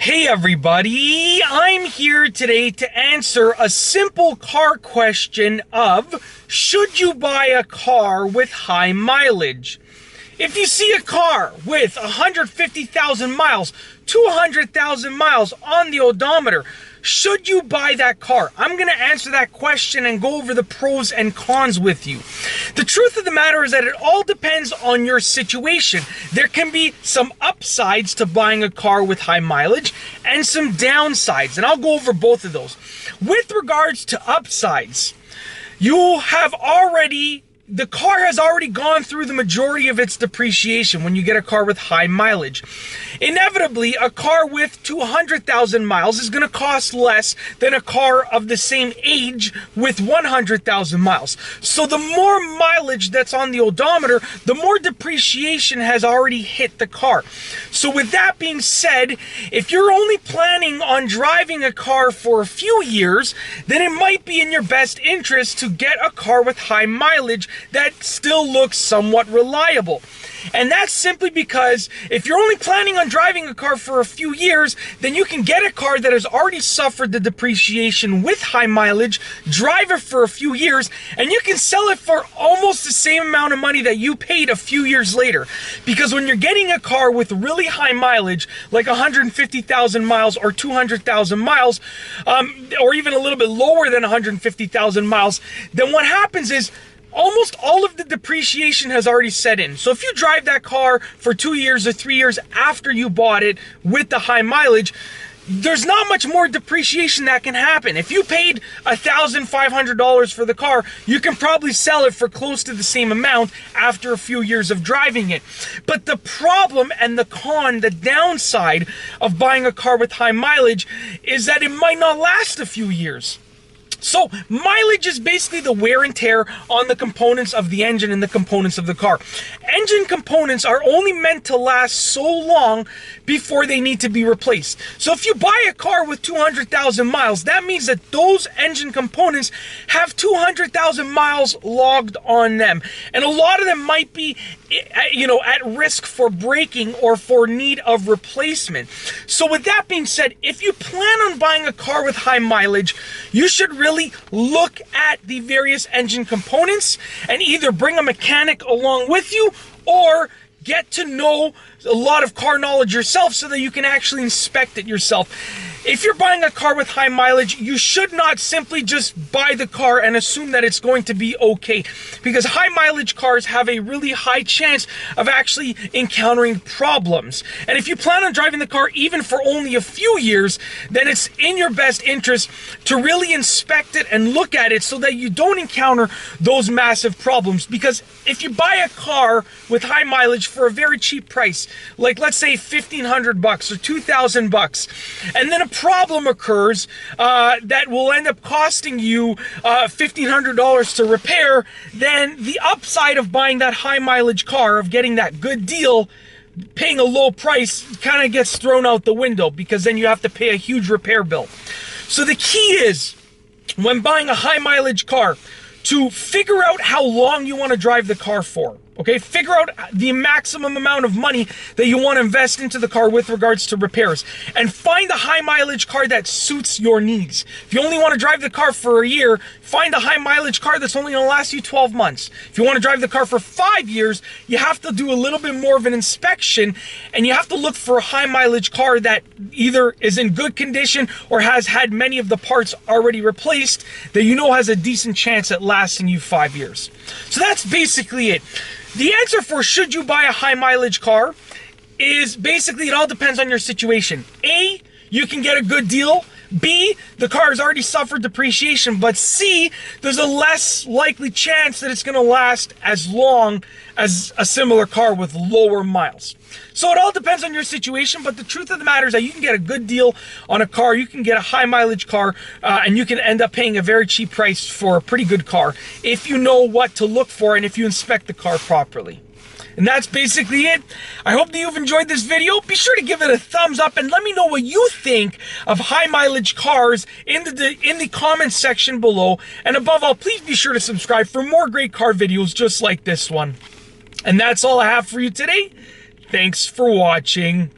Hey everybody, I'm here today to answer a simple car question of, should you buy a car with high mileage? If you see a car with 150,000 miles, 200,000 miles on the odometer, should you buy that car? I'm going to answer that question and go over the pros and cons with you. The truth of the matter is that it all depends on your situation. There can be some upsides to buying a car with high mileage and some downsides, and I'll go over both of those. With regards to upsides, the car has already gone through the majority of its depreciation when you get a car with high mileage. Inevitably, a car with 200,000 miles is going to cost less than a car of the same age with 100,000 miles. So the more mileage that's on the odometer, the more depreciation has already hit the car. So with that being said, if you're only planning on driving a car for a few years, then it might be in your best interest to get a car with high mileage that still looks somewhat reliable. And that's simply because if you're only planning on driving a car for a few years, then you can get a car that has already suffered the depreciation with high mileage, drive it for a few years, and you can sell it for almost the same amount of money that you paid a few years later. Because when you're getting a car with really high mileage, like 150,000 miles or 200,000 miles, or even a little bit lower than 150,000 miles, then what happens is almost all of the depreciation has already set in. So if you drive that car for 2 years or 3 years after you bought it with the high mileage, there's not much more depreciation that can happen. If you paid $1,500 for the car, you can probably sell it for close to the same amount after a few years of driving it. But the problem and the con, the downside of buying a car with high mileage is that it might not last a few years. So mileage is basically the wear and tear on the components of the engine and the components of the car. Engine components are only meant to last so long before they need to be replaced. So if you buy a car with 200,000 miles, that means that those engine components have 200,000 miles logged on them. And a lot of them might be, at risk for breaking or for need of replacement. So with that being said, if you plan on buying a car with high mileage, you should really look at the various engine components and either bring a mechanic along with you or get to know a lot of car knowledge yourself so that you can actually inspect it yourself. If you're buying a car with high mileage, you should not simply just buy the car and assume that it's going to be okay, because high mileage cars have a really high chance of actually encountering problems. And if you plan on driving the car even for only a few years, then it's in your best interest to really inspect it and look at it so that you don't encounter those massive problems. Because if you buy a car with high mileage for a very cheap price, like let's say $1,500 or $2,000, and then a problem occurs that will end up costing you $1,500 to repair, then the upside of buying that high mileage car, of getting that good deal, paying a low price, kind of gets thrown out the window, because then you have to pay a huge repair bill. So the key is, when buying a high mileage car, to figure out how long you want to drive the car for. Okay, figure out the maximum amount of money that you want to invest into the car with regards to repairs, and find a high mileage car that suits your needs. If you only want to drive the car for a year, find a high mileage car that's only going to last you 12 months. If you want to drive the car for 5 years, you have to do a little bit more of an inspection, and you have to look for a high mileage car that either is in good condition or has had many of the parts already replaced, that you know has a decent chance at lasting you 5 years. So that's basically it. The answer for should you buy a high mileage car is basically it all depends on your situation. A, you can get a good deal. B, the car has already suffered depreciation. But C, there's a less likely chance that it's going to last as long as a similar car with lower miles. So it all depends on your situation, but the truth of the matter is that you can get a good deal on a car, you can get a high mileage car, and you can end up paying a very cheap price for a pretty good car if you know what to look for and if you inspect the car properly. And that's basically it. I hope that you've enjoyed this video. Be sure to give it a thumbs up and let me know what you think of high mileage cars in the comments section below. And above all, please be sure to subscribe for more great car videos just like this one. And that's all I have for you today. Thanks for watching.